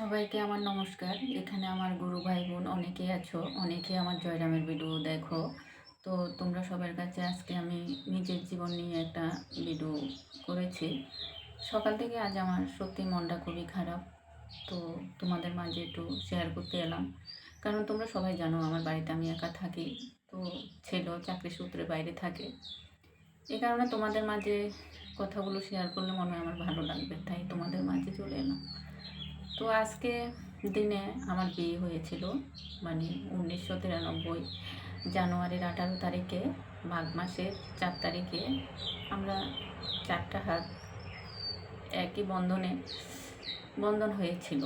সবাইকে আমার নমস্কার। এখানে আমার গুরু ভাই বোন অনেকেই আছো। অনেকেই আমার জয়রামের ভিডিও দেখো। তো তোমরা সবার কাছে আজকে আমি নিজের জীবন নিয়ে একটা ভিডিও করেছি। সকাল থেকে আজ আমার সত্যি মনটা খুবই খারাপ। তো তোমাদের মাঝে একটু শেয়ার করতে এলাম। কারণ তোমরা সবাই জানো আমার বাড়িতে আমি একা থাকি। তো ছেলেও চাকরি সূত্রে বাইরে থাকে। এই কারণে তোমাদের মাঝে কথাগুলো শেয়ার করলে মনে হয় আমার ভালো লাগবে। তাই তোমাদের মাঝে চলে এলাম। তো আজকে দিনে আমার বিয়ে হয়েছিল, মানে 1993 জানুয়ারির 18 তারিখে, মাঘ মাসের 4 তারিখে। আমরা চারটা হাত একই বন্ধন হয়েছিল।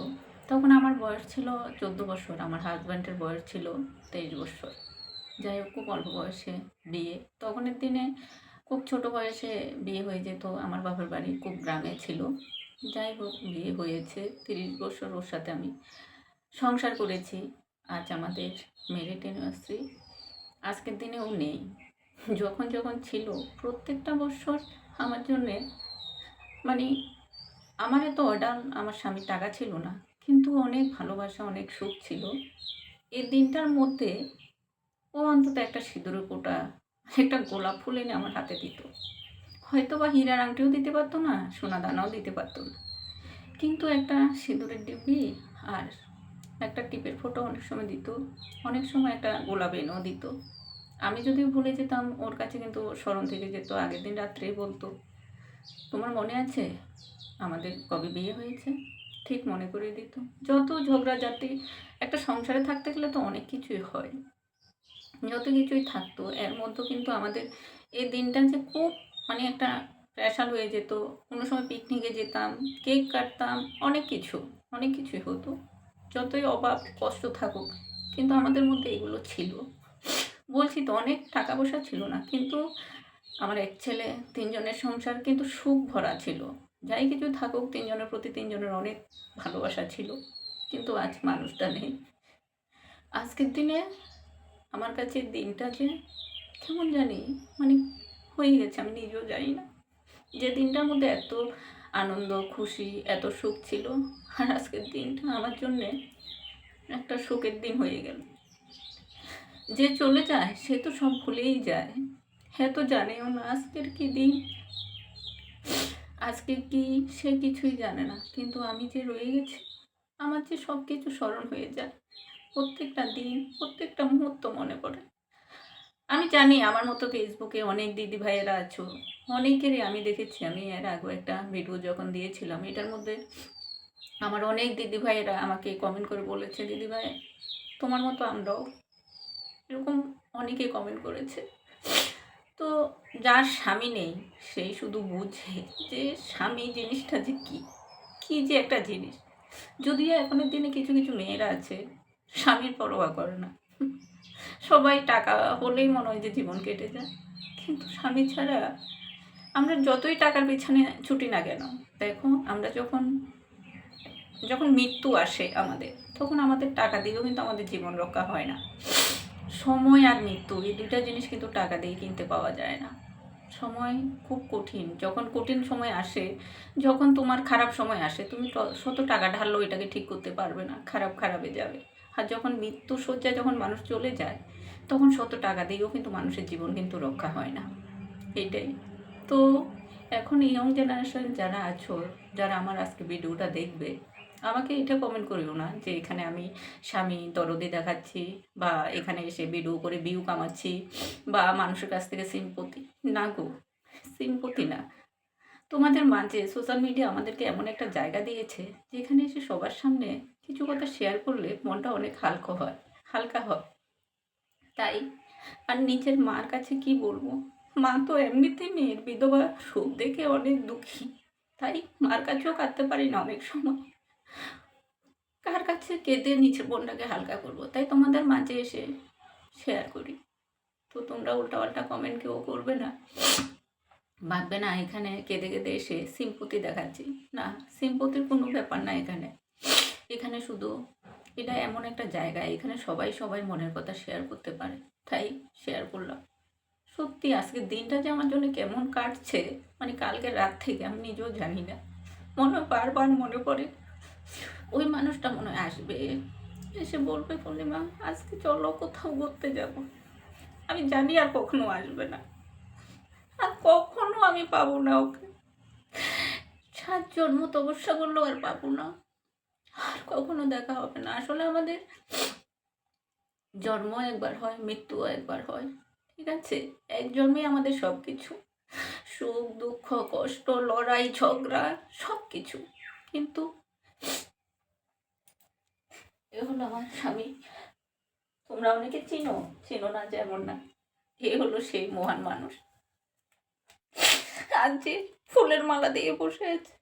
তখন আমার বয়স ছিল 14 বছর, আমার হাজব্যান্ডের বয়স ছিল 23 বছর। যাই হোক, খুব অল্প বয়সে বিয়ে। তখনের দিনে খুব ছোট বয়সে বিয়ে হয়ে যেত। আমার বাবার বাড়ি খুব গ্রামে ছিল। যাই হোক, বিয়ে হয়েছে 30 বছর ওর সাথে আমি সংসার করেছি। আজ আমাদের মেরিট অ্যানিভার্সারি। আজকের দিনে ও নেই। যখন যখন ছিল প্রত্যেকটা বছর আমার জন্যে, মানে আমার এত অর্ডার, আমার স্বামীর টাকা ছিল না, কিন্তু অনেক ভালোবাসা, অনেক সুখ ছিল। এই দিনটার মধ্যে ও অন্তত একটা সিঁদুরের ফোঁটা, একটা গোলাপ ফুল এনে আমার হাতে দিত। হয়তো বা হীরার আংটিও দিতে পারতো না, সোনা দানাও দিতে পারতো না, কিন্তু একটা সিঁদুরের ডিব্বি আর একটা টিপের ফোঁটা অনেক সময় দিত। অনেক সময় একটা গোলাপ এনেও দিত। আমি যদি ভুলে যেতাম, ওর কাছে কিন্তু স্মরণ থেকে যেত। আগের দিন রাত্রেই বলতো, তোমার মনে আছে আমাদের কবে বিয়ে হয়েছে? ঠিক মনে করে দিত। যত ঝগড়াঝাটি, একটা সংসারে থাকতে গেলে তো অনেক কিছুই হয়, যত কিছুই থাকতো, এর মধ্যেও কিন্তু আমাদের এই দিনটা যে খুব, মানে একটা স্পেশাল হয়ে যেত। কোনো সময় পিকনিকে যেতাম, কেক কাটতাম, অনেক কিছুই হতো। যতই অভাব কষ্ট থাকুক, কিন্তু আমাদের মধ্যে এগুলো ছিল। বলছি তো, অনেক টাকা পয়সা ছিল না, কিন্তু আমার এক ছেলে, তিনজনের সংসার কিন্তু সুখ ভরা ছিল। যাই কিছু থাকুক, তিনজনের প্রতি তিনজনের অনেক ভালোবাসা ছিল। কিন্তু আজ মানুষটা নেই। আজকের দিনে আমার কাছে দিনটা যে কেমন জানি, মানে হয়ে গেছে, আমি নিজেও জানি না। যে দিনটার মধ্যে এত আনন্দ, খুশি, এত সুখ ছিল, আর আজকের দিনটা আমার জন্যে একটা শোকের দিন হয়ে গেল। যে চলে যায় সে তো সব ভুলেই যায়। হ্যাঁ, তো জানেও না আজকের কি দিন, আজকে কি, সে কিছুই জানে না। কিন্তু আমি যে রয়ে গেছি, আমার যে সব কিছু স্মরণ হয়ে যায়। প্রত্যেকটা দিন, প্রত্যেকটা মুহূর্ত মনে পড়ে। আমি জানি আমার মতো ফেসবুকে অনেক দিদি ভাইয়েরা আছো। অনেকেরই আমি দেখেছি। আমি এর আগেও একটা ভিডিও যখন দিয়েছিলাম, এটার মধ্যে আমার অনেক দিদি ভাইয়েরা আমাকে কমেন্ট করে বলেছে, দিদি ভাই তোমার মতো আমরাও, এরকম অনেকে কমেন্ট করেছে। তো যার স্বামী নেই সেই শুধু বুঝে যে স্বামী জিনিসটা যে কী, কী যে একটা জিনিস। যদিও এখনের দিনে কিছু কিছু মেয়েরা আছে স্বামীর পরোয়া করে না। সবাই টাকা হলেই মনে হয় যে জীবন কেটে যায়। কিন্তু স্বামী ছাড়া আমরা যতই টাকার পিছনে ছুটি না কেন, দেখো আমরা যখন যখন মৃত্যু আসে আমাদের, তখন আমাদের টাকা দিয়েও কিন্তু আমাদের জীবন রক্ষা হয় না। সময় আর মৃত্যু, এই দুইটা জিনিস কিন্তু টাকা দিয়ে কিনতে পাওয়া যায় না। সময় খুব কঠিন। যখন কঠিন সময় আসে, যখন তোমার খারাপ সময় আসে, তুমি শত টাকা ঢাললেও এটাকে ঠিক করতে পারবে না, খারাপে যাবে। আর যখন মৃত্যু শয্যায় যখন মানুষ চলে যায়, তখন শত টাকা দিয়েও কিন্তু মানুষের জীবন কিন্তু রক্ষা হয় না। এইটাই তো। এখন ইয়ং জেনারেশন যারা আছো, যারা আমার আজকে ভিডিওটা দেখবে, আমাকে এটা কমেন্ট করিও না যে এখানে আমি স্বামী দরদি দেখাচ্ছি, বা এখানে এসে ভিডিও করে ভিউ কামাচ্ছি, বা মানুষের কাছ থেকে সিম্পতি। না গো, সিম্পতি না। তোমাদের মাঝে সোশ্যাল মিডিয়া আমাদেরকে এমন একটা জায়গা দিয়েছে, যেখানে এসে সবার সামনে কিছু কথা শেয়ার করলে মনটা অনেক হালকা হয়। তাই, আর নিজের মার কাছে কি বলবো, মা তো এমনিতেই মেয়ের বিধবা সুখ দেখে অনেক দুঃখী। তাই মার কাছেও কাঁদতে পারি না অনেক সময়। কার কাছে কেঁদে নিজের বোনটাকে হালকা করবো, তাই তোমাদের মাঝে এসে শেয়ার করি। তো তোমরা উল্টাপাল্টা কমেন্ট কেউ করবে না, ভাববে না এখানে কেঁদে কেঁদে এসে সিম্পতি দেখাচ্ছি। না, সিম্পতির কোনো ব্যাপার না। এখানে শুধু এটা এমন একটা জায়গা, এখানে সবাই সবাই মনের কথা শেয়ার করতে পারে, তাই শেয়ার করলাম। সত্যি আজকের দিনটা যে আমার জন্য কেমন কাটছে, মানে কালকে রাত থেকে আমি নিজেও জানি না। বারবার মনে পড়ে ওই মানুষটা মনে হয় আসবে, এসে বলবে পূর্ণিমা আজকে চলো কোথাও ঘুরতে যাব। আমি জানি আর কখনো আসবে না, আর কখনো আমি পাবো না ওকে। 7 জন্ম তপস্যা করলেও আর পাবো না, আর কখনো দেখা হবে না। আসলে আমাদের জন্ম একবার হয়, মৃত্যুও একবার হয়, ঠিক আছে? এক জন্মেই আমাদের সব কিছু, সুখ দুঃখ কষ্ট লড়াই ঝগড়া সব কিছু। কিন্তু এ হলো আমার স্বামী। তোমরা অনেকে চিনো, চিনো না যেমন না, এ হলো সেই মহান মানুষ। আজ যে ফুলের মালা দিয়ে বসে আছে,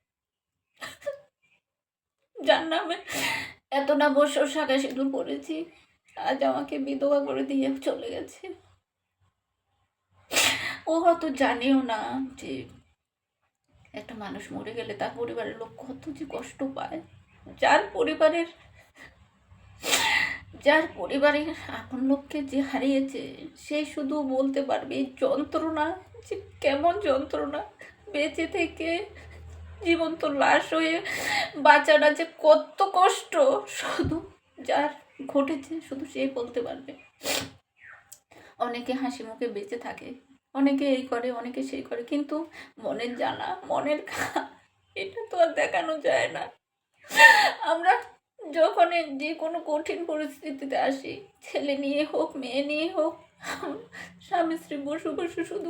যার নামে এত না বছর শাঁখা সিঁদুর পড়েছি, আজ আমাকে বিধবা করে দিয়ে চলে গেছে। ও হয়তো জানেও না যে একটা মানুষ মরে গেলে তার পরিবারের লোক কত যে কষ্ট পায়। যার পরিবারের যার পরিবারের আপন লোককে যে হারিয়েছে, সে শুধু বলতে পারবে এই যন্ত্রণা যে কেমন যন্ত্রণা। বেঁচে থেকে জীবন্ত লাশ হয়ে বাঁচাটা যে কত কষ্ট, শুধু যার ঘটেছে শুধু সেই বলতে পারবে। অনেকে হাসি মুখে বেঁচে থাকে, অনেকে এই করে অনেকে সেই করে, কিন্তু মনের জ্বালা মনের এটা তো আর দেখানো যায় না। আমরা যখন যে কোনো কঠিন পরিস্থিতিতে আসি, ছেলে নিয়ে হোক মেয়ে নিয়ে হোক, স্বামী স্ত্রী বসে বসে শুধু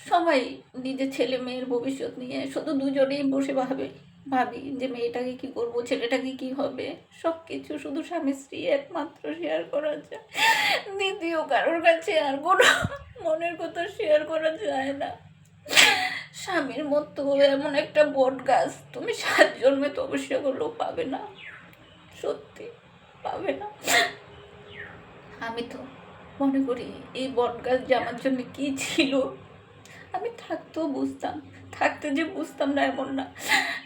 সবাই নিজের ছেলে মেয়ের ভবিষ্যৎ নিয়ে শুধু দুজনেই বসে ভাবি যে মেয়েটাকে কি করব, ছেলেটাকে কি হবে, সব কিছু শুধু স্বামী স্ত্রী একমাত্র শেয়ার করা যায়। দ্বিতীয় কারোর কাছে আর কোনো মনের কথা শেয়ার করা যায় না। স্বামীর মতো এমন একটা বট গাছ তুমি 7 জন্মে তপস্যা করলেও পাবে না, সত্যি পাবে না। আমি তো মনে করি এই বট গাছ যে আমার জন্য কি ছিল, আমি থাকতেও বুঝতাম, থাকতে যে বুঝতাম না এমন না।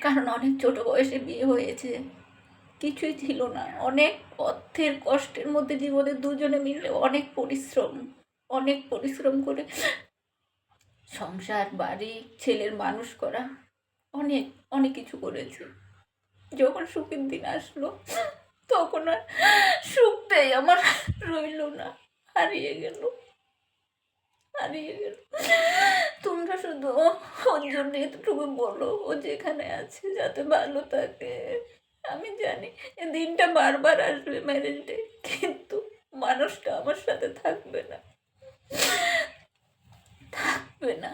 কারণ অনেক ছোট বয়সে বিয়ে হয়েছে, কিছুই ছিল না, অনেক অর্থের কষ্টের মধ্যে জীবনে দুজনে মিলে অনেক পরিশ্রম করে সংসার বাড়ি ছেলের মানুষ করা, অনেক অনেক কিছু করেছি। যখন সুখের দিন আসলো তখন আর সুখটাই আমার রইল না, হারিয়ে গেল। তোমরা শুধু ওর জন্য এতটুকু বলো, ও যেখানে আছে যাতে ভালো থাকে। আমি জানি এ দিনটা বারবার আসবে, ম্যারেজ ডে, কিন্তু মানুষটা আমার সাথে থাকবে না, থাকবে না।